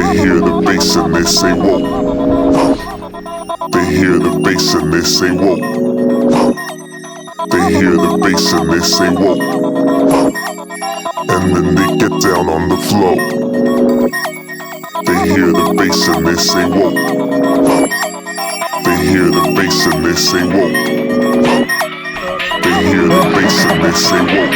They hear the bass and they say whoa. They hear the bass and they say whoa. They hear the bass and they say whoa. And then they get down on the floor. They hear the bass and they say whoa. They hear the bass and they say whoa. They hear the bass and they say whoa.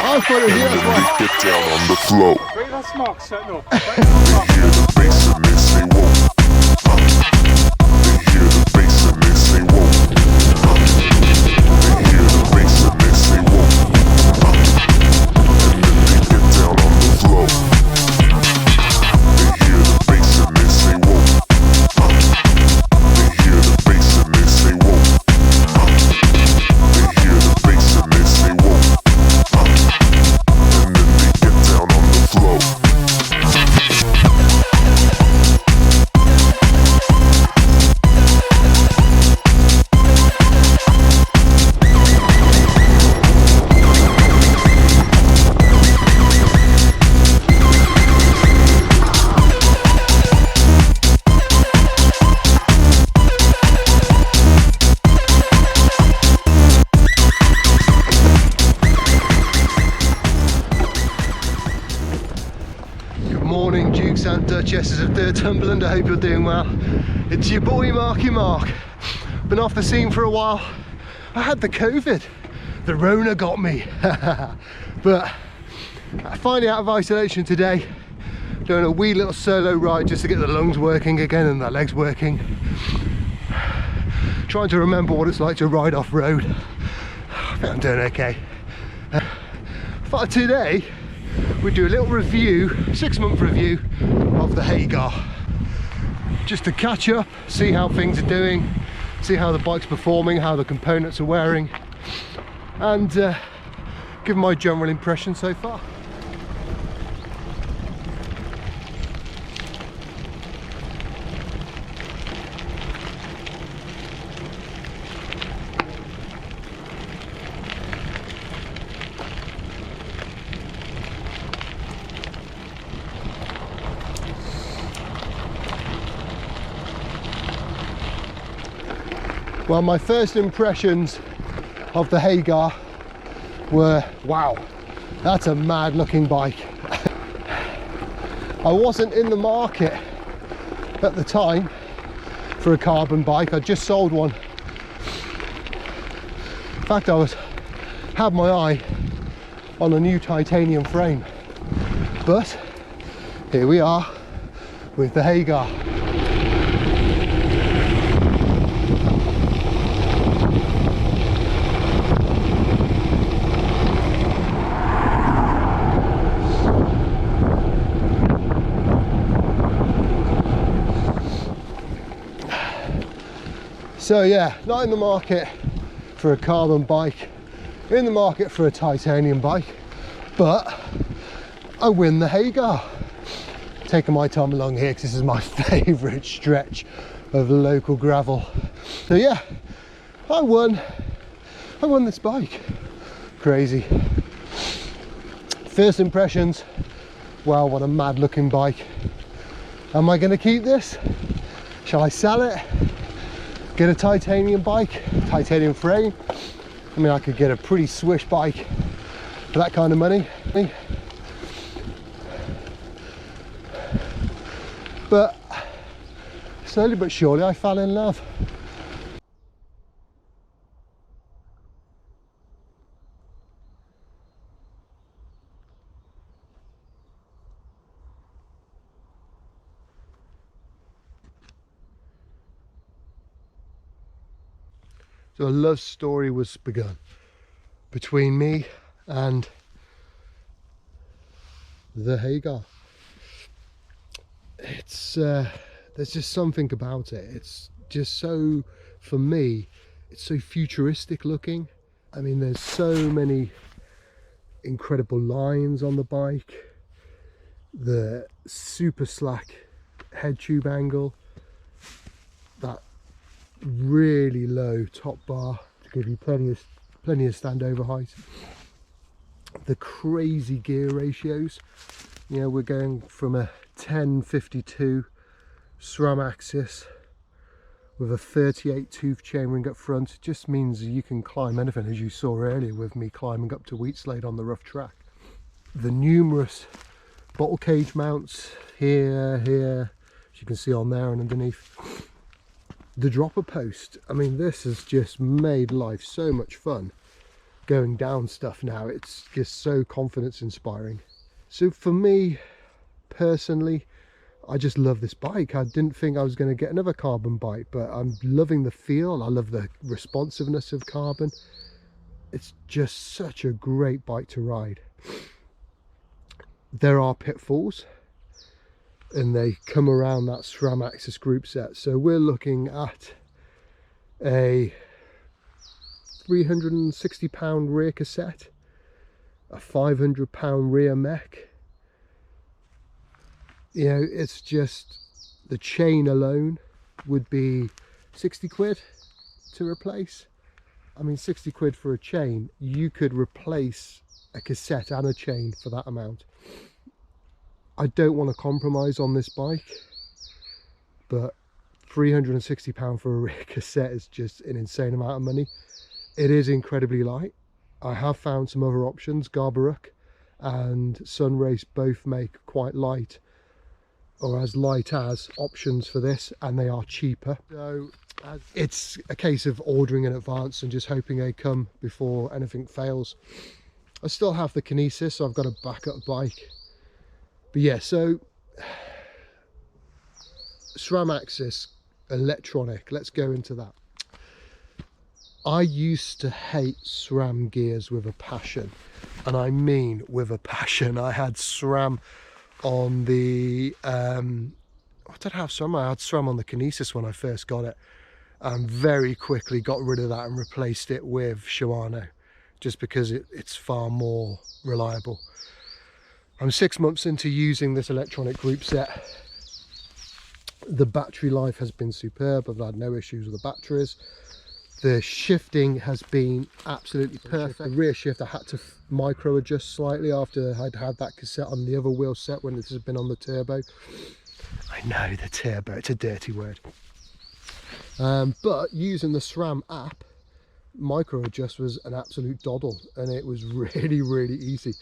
I thought it was And then they get down on the floor. Wait, that's Mark setting up. They hear the bass and they say whoa. They hear the bass and they say whoa. They hear the bass and they say whoa. And then they get down on the floor. They hear the bass and they say whoa. They hear the bass and they say whoa. They hear the bass and they say whoa. And then they get down on the floor. Good morning, Dukes and Duchesses of Dunberland. I hope you're doing well. It's your boy Marky Mark. Been off the scene for a while. I had the COVID. The Rona got me. But finally out of isolation today, doing a wee little solo ride just to get the lungs working again and the legs working. Trying to remember what it's like to ride off-road. I think I'm doing okay. For today, we do a little review, 6-month review of the Hagar. Just to catch up, see how things are doing, see how the bike's performing, how the components are wearing, and give my general impression so far. Well, my first impressions of the Hagar were, wow, that's a mad looking bike. I wasn't in the market at the time for a carbon bike. I just sold one. In fact, I had my eye on a new titanium frame. But here we are with the Hagar. So yeah, not in the market for a carbon bike, in the market for a titanium bike, but I win the Hagar. Taking my time along here because this is my favourite stretch of local gravel. So yeah, I won this bike. Crazy. First impressions, wow, what a mad looking bike. Am I going to keep this? Shall I sell it? Get a titanium bike, titanium frame. I mean, I could get a pretty swish bike for that kind of money. But slowly but surely I fell in love. So a love story was begun between me and the Hagar. It's there's just something about it. It's just so, for me, it's so futuristic looking. I mean, there's so many incredible lines on the bike. The super slack head tube angle, that really low top bar to give you plenty of standover height, the crazy gear ratios, You know, we're going from a 1052 SRAM axis with a 38 tooth chainring up front. It just means you can climb anything, as you saw earlier with me climbing up to Wheatslade on the rough track. The numerous bottle cage mounts here, as you can see on there and underneath. The dropper post, I mean, this has just made life so much fun going down stuff now. It's just so confidence inspiring. So for me personally, I just love this bike. I didn't think I was going to get another carbon bike, but I'm loving the feel. I love the responsiveness of carbon. It's just such a great bike to ride. There are pitfalls, and they come around that SRAM axis group set. So we're looking at a £360 rear cassette, a £500 rear mech. You know, it's just the chain alone would be 60 quid to replace. I mean, 60 quid for a chain, you could replace a cassette and a chain for that amount. I don't want to compromise on this bike, but £360 for a rear cassette is just an insane amount of money. It is incredibly light. I have found some other options. Garbaruk and Sunrace both make quite light, or as light as, options for this, and they are cheaper. So it's a case of ordering in advance and just hoping they come before anything fails. I still have the Kinesis, so I've got a backup bike. But yeah, so SRAM axis electronic, let's go into that. I used to hate SRAM gears with a passion, and I mean with a passion. I had SRAM on the what did I have SRAM? I had SRAM on the Kinesis when I first got it, and very quickly got rid of that and replaced it with Shimano, just because it's far more reliable. I'm 6 months into using this electronic group set. The battery life has been superb. I've had no issues with the batteries. The shifting has been absolutely perfect. The rear shift I had to micro adjust slightly after I'd had that cassette on the other wheel set when this has been on the turbo. I know, the turbo, it's a dirty word. But using the SRAM app, micro adjust was an absolute doddle, and it was really, really easy.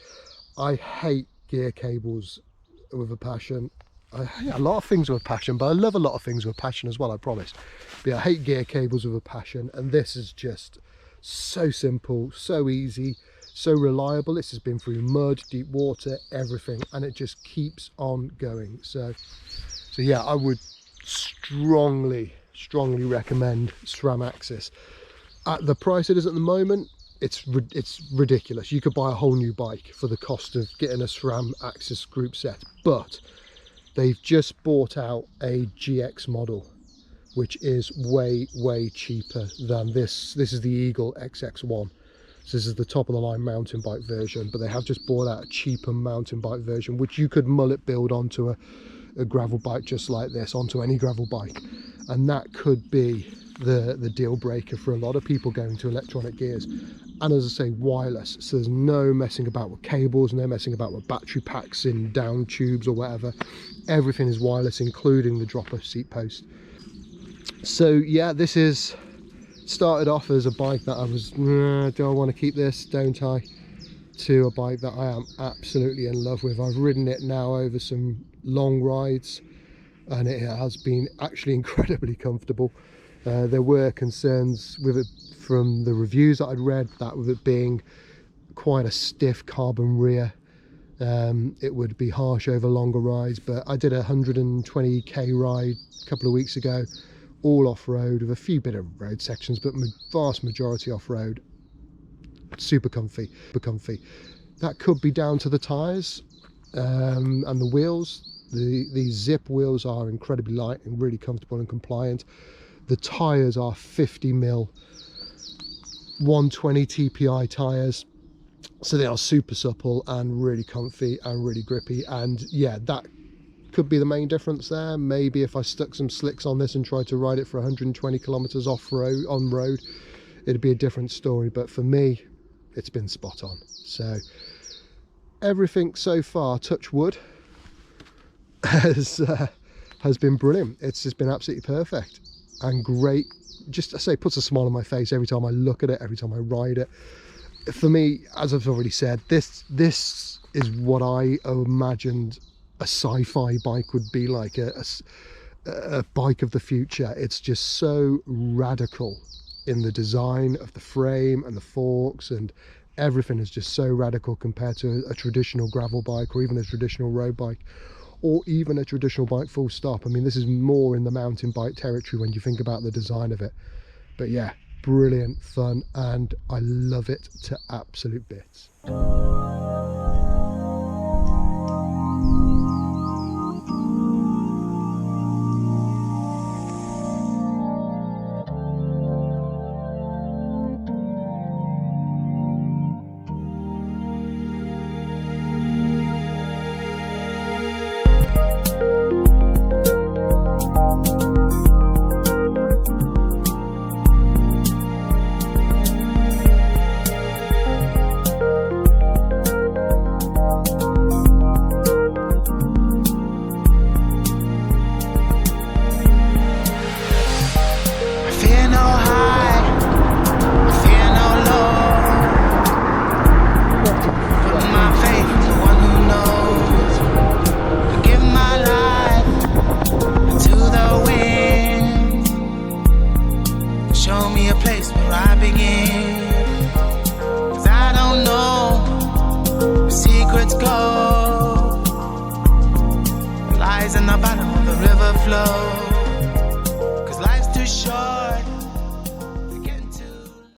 I hate gear cables with a passion. I hate a lot of things with a passion, but I love a lot of things with a passion as well, I promise. But yeah, I hate gear cables with a passion, and this is just so simple, so easy, so reliable. This has been through mud, deep water, everything, and it just keeps on going. So yeah, I would strongly recommend SRAM axis. At the price it is at the moment, it's ridiculous. You could buy a whole new bike for the cost of getting a SRAM axis group set, but they've just bought out a GX model, which is way cheaper than this. This is the Eagle XX1. So this is the top of the line mountain bike version, but they have just bought out a cheaper mountain bike version, which you could mullet build onto a gravel bike just like this, onto any gravel bike. And that could be the deal breaker for a lot of people going to electronic gears. And as I say, wireless, so there's no messing about with cables, no messing about with battery packs in down tubes or whatever. Everything is wireless, including the dropper seat post. So yeah, this is started off as a bike that I was, do I want to keep this, don't I, to a bike that I am absolutely in love with. I've ridden it now over some long rides, and it has been actually incredibly comfortable. There were concerns with it from the reviews that I'd read, that with it being quite a stiff carbon rear, it would be harsh over longer rides. But I did a 120k ride a couple of weeks ago, all off-road with a few bit of road sections, but vast majority off-road. Super comfy. That could be down to the tyres and the wheels. These Zip wheels are incredibly light and really comfortable and compliant. The tyres are 50mm 120 TPI tyres, so they are super supple and really comfy and really grippy. And yeah, that could be the main difference there. Maybe if I stuck some slicks on this and tried to ride it for 120 kilometers off-road, on road, it'd be a different story. But for me, it's been spot on. So everything so far, touch wood, has been brilliant. It's just been absolutely perfect and great. Just, I say, puts a smile on my face every time I look at it, every time I ride it. For me, as I've already said, this is what I imagined a sci-fi bike would be like, a bike of the future. It's just so radical in the design of the frame and the forks, and everything is just so radical compared to a traditional gravel bike, or even a traditional road bike, or even a traditional bike full stop. I mean, this is more in the mountain bike territory when you think about the design of it. But yeah, brilliant fun, and I love it to absolute bits. Lies in the bottom of the river flow.